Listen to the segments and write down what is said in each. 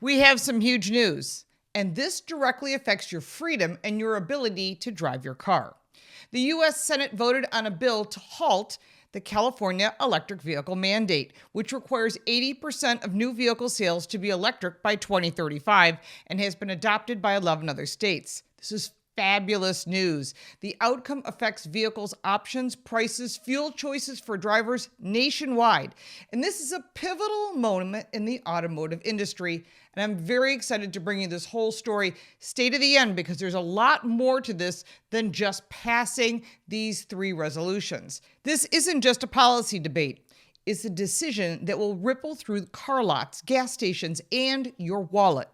We have some huge news, and this directly affects your freedom and your ability to drive your car. The U.S. Senate voted on a bill to halt the California electric vehicle mandate, which requires 80% of new vehicle sales to be electric by 2035 and has been adopted by 11 other states. This is fabulous news. The outcome affects vehicles' options, prices, fuel choices for drivers nationwide. And this is a pivotal moment in the automotive industry. And I'm very excited to bring you this whole story. Stay to the end because there's a lot more to this than just passing these three resolutions. This isn't just a policy debate. It's a decision that will ripple through car lots, gas stations, and your wallet.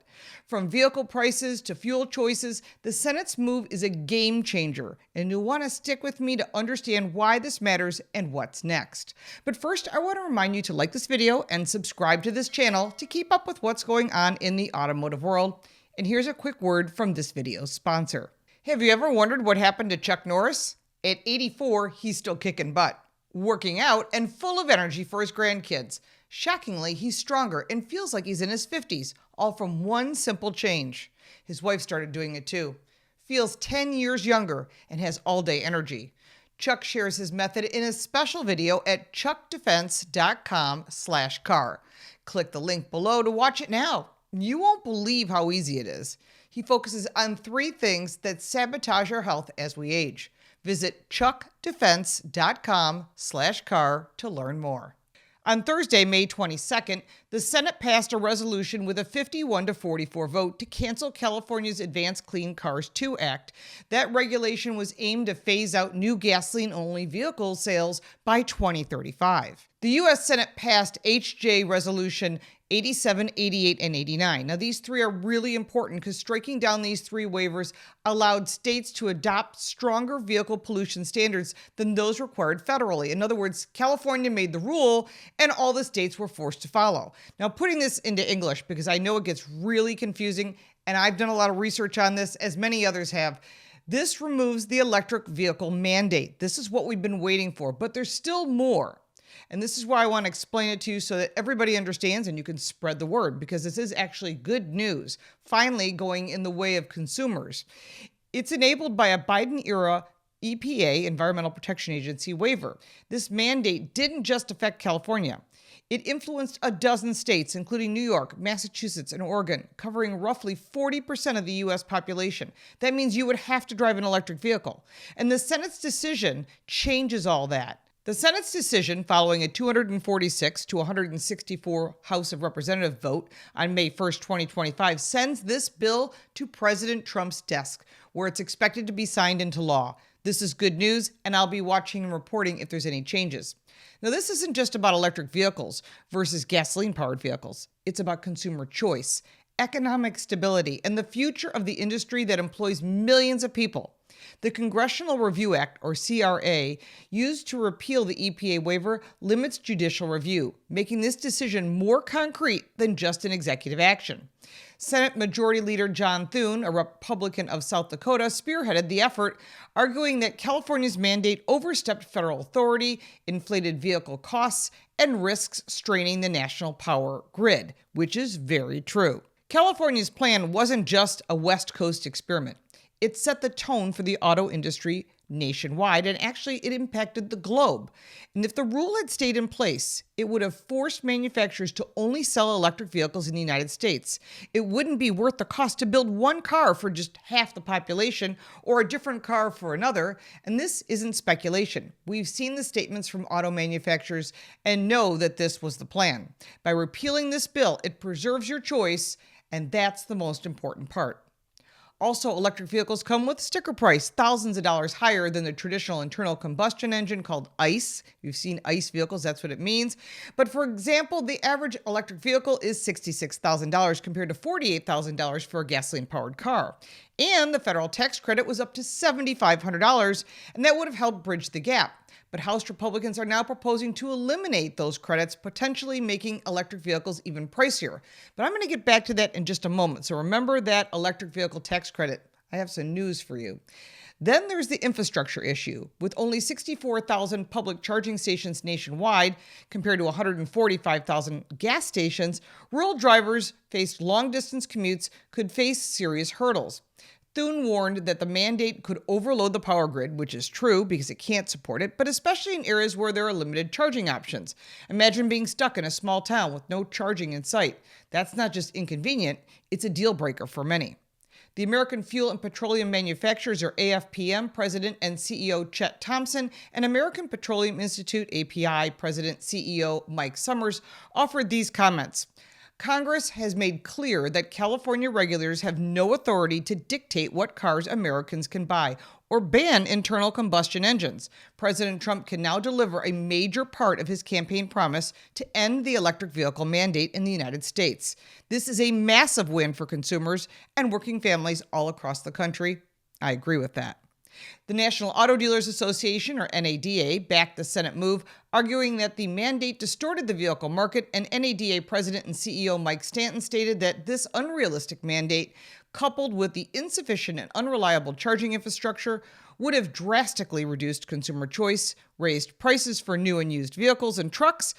From vehicle prices to fuel choices, the Senate's move is a game changer, and you'll want to stick with me to understand why this matters and what's next. But first, I want to remind you to like this video and subscribe to this channel to keep up with what's going on in the automotive world. And here's a quick word from this video's sponsor. Have you ever wondered what happened to Chuck Norris? At 84, he's still kicking butt, working out and full of energy for his grandkids. Shockingly, he's stronger and feels like he's in his 50s, all from one simple change. His wife started doing it too. Feels 10 years younger and has all-day energy. Chuck shares his method in a special video at chuckdefense.com/car. Click the link below to watch it now. You won't believe how easy it is. He focuses on 3 things that sabotage our health as we age. Visit chuckdefense.com/car to learn more. On Thursday, May 22nd, the Senate passed a resolution with a 51-44 vote to cancel California's Advanced Clean Cars II Act. That regulation was aimed to phase out new gasoline-only vehicle sales by 2035. The U.S. Senate passed H.J. Resolution 87, 88, and 89. Now, these 3 are really important because striking down these 3 waivers allowed states to adopt stronger vehicle pollution standards than those required federally. In other words, California made the rule and all the states were forced to follow. Now, putting this into English, because I know it gets really confusing, and I've done a lot of research on this, as many others have. This removes the electric vehicle mandate. This is what we've been waiting for, but there's still more. And this is why I want to explain it to you so that everybody understands and you can spread the word, because this is actually good news, finally going in the way of consumers. It's enabled by a Biden-era EPA, Environmental Protection Agency, waiver. This mandate didn't just affect California. It influenced a dozen states, including New York, Massachusetts, and Oregon, covering roughly 40% of the U.S. population. That means you would have to drive an electric vehicle. And the Senate's decision changes all that. The Senate's decision, following a 246 to 164 House of Representatives vote on May 1st, 2025, sends this bill to President Trump's desk, where it's expected to be signed into law. This is good news, and I'll be watching and reporting if there's any changes. Now, this isn't just about electric vehicles versus gasoline-powered vehicles. It's about consumer choice, economic stability, and the future of the industry that employs millions of people. The Congressional Review Act, or CRA, used to repeal the EPA waiver, limits judicial review, making this decision more concrete than just an executive action. Senate Majority Leader John Thune, a Republican of South Dakota, spearheaded the effort, arguing that California's mandate overstepped federal authority, inflated vehicle costs, and risks straining the national power grid, which is very true. California's plan wasn't just a West Coast experiment. It set the tone for the auto industry nationwide, and actually it impacted the globe. And if the rule had stayed in place, it would have forced manufacturers to only sell electric vehicles in the United States. It wouldn't be worth the cost to build one car for just half the population or a different car for another. And this isn't speculation. We've seen the statements from auto manufacturers and know that this was the plan. By repealing this bill, it preserves your choice, and that's the most important part. Also, electric vehicles come with sticker price, thousands of dollars higher than the traditional internal combustion engine called ICE. If you've seen ICE vehicles, that's what it means. But for example, the average electric vehicle is $66,000 compared to $48,000 for a gasoline-powered car. And the federal tax credit was up to $7,500, and that would have helped bridge the gap. But House Republicans are now proposing to eliminate those credits, potentially making electric vehicles even pricier. But I'm going to get back to that in just a moment. So remember that electric vehicle tax credit. I have some news for you. Then there's the infrastructure issue. With only 64,000 public charging stations nationwide, compared to 145,000 gas stations, rural drivers faced long-distance commutes could face serious hurdles. Thune warned that the mandate could overload the power grid, which is true because it can't support it, but especially in areas where there are limited charging options. Imagine being stuck in a small town with no charging in sight. That's not just inconvenient, it's a deal breaker for many. The American Fuel and Petroleum Manufacturers, or AFPM, President and CEO Chet Thompson, and American Petroleum Institute, API, President CEO Mike Summers, offered these comments. Congress has made clear that California regulators have no authority to dictate what cars Americans can buy or ban internal combustion engines. President Trump can now deliver a major part of his campaign promise to end the electric vehicle mandate in the United States. This is a massive win for consumers and working families all across the country. I agree with that. The National Auto Dealers Association, or NADA, backed the Senate move, arguing that the mandate distorted the vehicle market, and NADA President and CEO Mike Stanton stated that this unrealistic mandate, coupled with the insufficient and unreliable charging infrastructure, would have drastically reduced consumer choice, raised prices for new and used vehicles and trucks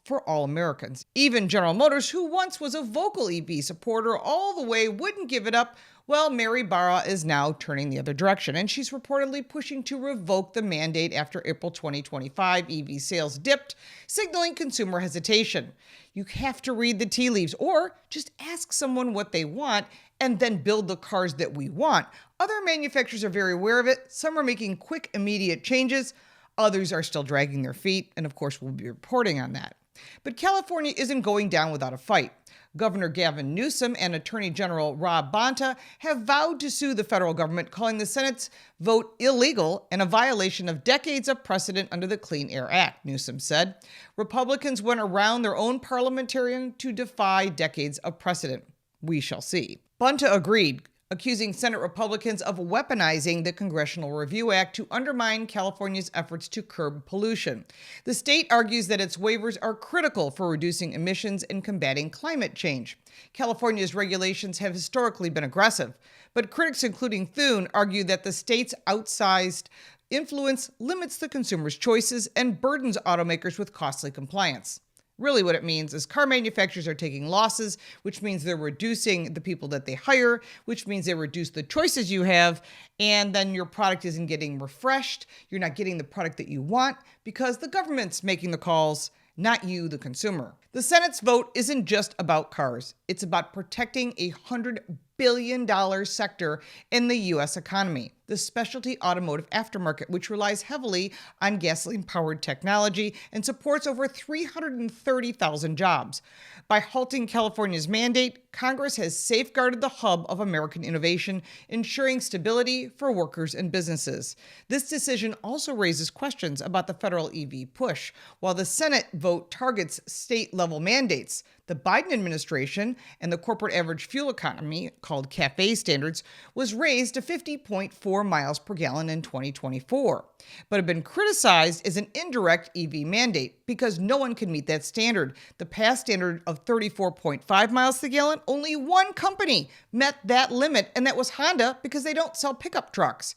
for all Americans. Even General Motors, who once was a vocal EV supporter all the way, wouldn't give it up. Well, Mary Barra is now turning the other direction, and she's reportedly pushing to revoke the mandate after April 2025 EV sales dipped, signaling consumer hesitation. You have to read the tea leaves, or just ask someone what they want and then build the cars that we want. Other manufacturers are very aware of it. Some are making quick, immediate changes. Others are still dragging their feet, and of course, we'll be reporting on that. But California isn't going down without a fight. Governor Gavin Newsom and Attorney General Rob Bonta have vowed to sue the federal government, calling the Senate's vote illegal and a violation of decades of precedent under the Clean Air Act, Newsom said. Republicans went around their own parliamentarian to defy decades of precedent. We shall see. Bonta agreed, accusing Senate Republicans of weaponizing the Congressional Review Act to undermine California's efforts to curb pollution. The state argues that its waivers are critical for reducing emissions and combating climate change. California's regulations have historically been aggressive, but critics, including Thune, argue that the state's outsized influence limits the consumer's choices and burdens automakers with costly compliance. Really what it means is car manufacturers are taking losses, which means they're reducing the people that they hire, which means they reduce the choices you have, and then your product isn't getting refreshed. You're not getting the product that you want because the government's making the calls, not you, the consumer. The Senate's vote isn't just about cars. It's about protecting a $100 billion sector in the U.S. economy, the specialty automotive aftermarket, which relies heavily on gasoline-powered technology and supports over 330,000 jobs. By halting California's mandate, Congress has safeguarded the hub of American innovation, ensuring stability for workers and businesses. This decision also raises questions about the federal EV push. While the Senate vote targets state-level mandates, the Biden administration and the corporate average fuel economy, called CAFE standards, was raised to 50.4 miles per gallon in 2024, but have been criticized as an indirect EV mandate because no one can meet that standard. The past standard of 34.5 miles per gallon, only one company met that limit, and that was Honda because they don't sell pickup trucks.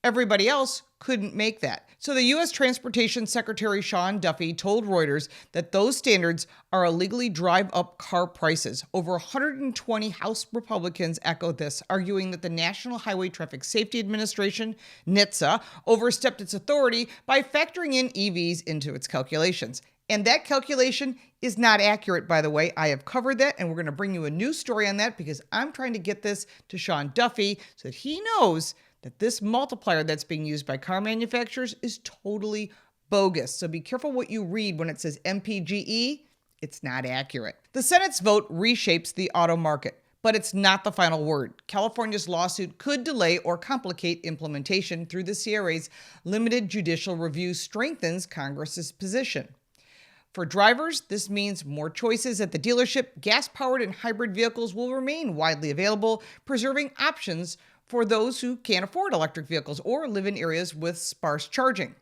Everybody else couldn't make that. So the U.S. Transportation Secretary Sean Duffy told Reuters that those standards are illegally drive up car prices. Over 120 House Republicans echoed this, arguing that the National Highway Traffic Safety Administration, NHTSA, overstepped its authority by factoring in EVs into its calculations. And that calculation is not accurate, by the way. I have covered that, and we're going to bring you a new story on that because I'm trying to get this to Sean Duffy so that he knows that this multiplier that's being used by car manufacturers is totally bogus. So be careful what you read when it says MPGE. It's not accurate. The Senate's vote reshapes the auto market, but it's not the final word. California's lawsuit could delay or complicate implementation through the CRA's limited judicial review strengthens Congress's position. For drivers, this means more choices at the dealership. Gas-powered and hybrid vehicles will remain widely available, preserving options for those who can't afford electric vehicles or live in areas with sparse charging.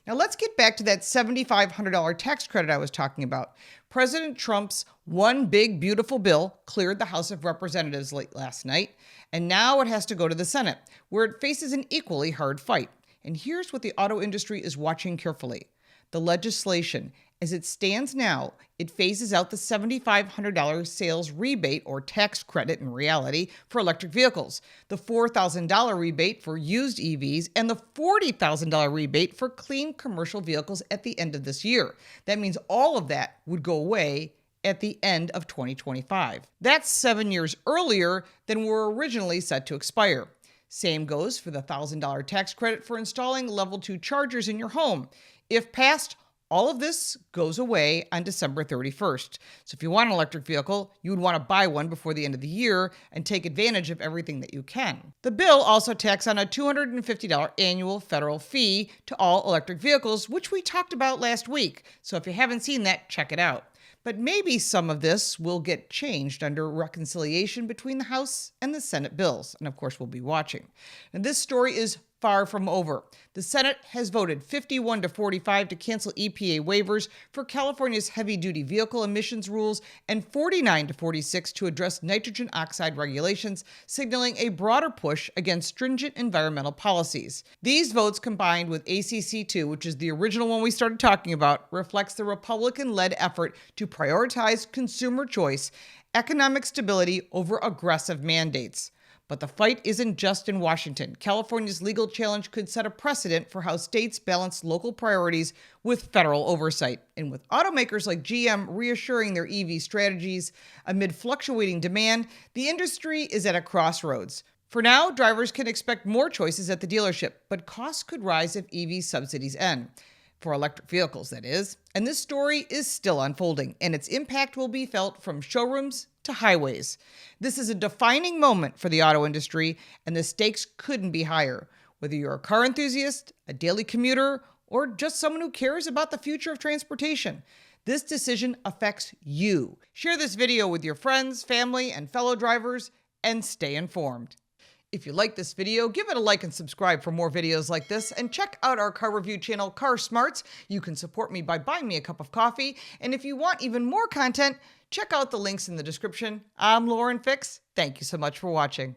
Now let's get back to that $7,500 tax credit I was talking about. President Trump's one big beautiful bill cleared the House of Representatives late last night, and now it has to go to the Senate, where it faces an equally hard fight. And here's what the auto industry is watching carefully. The legislation, as it stands now, it phases out the $7,500 sales rebate or tax credit in reality for electric vehicles, the $4,000 rebate for used EVs, and the $40,000 rebate for clean commercial vehicles at the end of this year. That means all of that would go away at the end of 2025. That's 7 years earlier than were originally set to expire. Same goes for the $1,000 tax credit for installing level 2 chargers in your home. If passed, all of this goes away on December 31st. So if you want an electric vehicle, you would want to buy one before the end of the year and take advantage of everything that you can. The bill also tacks on a $250 annual federal fee to all electric vehicles, which we talked about last week. So if you haven't seen that, check it out. But maybe some of this will get changed under reconciliation between the House and the Senate bills. And of course, we'll be watching. And this story is far from over. The Senate has voted 51-45 to cancel EPA waivers for California's heavy-duty vehicle emissions rules and 49-46 to address nitrogen oxide regulations, signaling a broader push against stringent environmental policies. These votes, combined with ACC II, which is the original one we started talking about, reflects the Republican-led effort to prioritize consumer choice, economic stability over aggressive mandates. But the fight isn't just in Washington. California's legal challenge could set a precedent for how states balance local priorities with federal oversight. And with automakers like GM reassuring their EV strategies amid fluctuating demand, the industry is at a crossroads. For now, drivers can expect more choices at the dealership, but costs could rise if EV subsidies end. For electric vehicles, that is. And this story is still unfolding, and its impact will be felt from showrooms to highways. This is a defining moment for the auto industry, and the stakes couldn't be higher. Whether you're a car enthusiast, a daily commuter, or just someone who cares about the future of transportation, this decision affects you. Share this video with your friends, family, and fellow drivers, and stay informed. If you like this video, give it a like and subscribe for more videos like this, and check out our car review channel, Car Smarts. You can support me by buying me a cup of coffee, and if you want even more content, check out the links in the description. I'm Lauren Fix. Thank you so much for watching.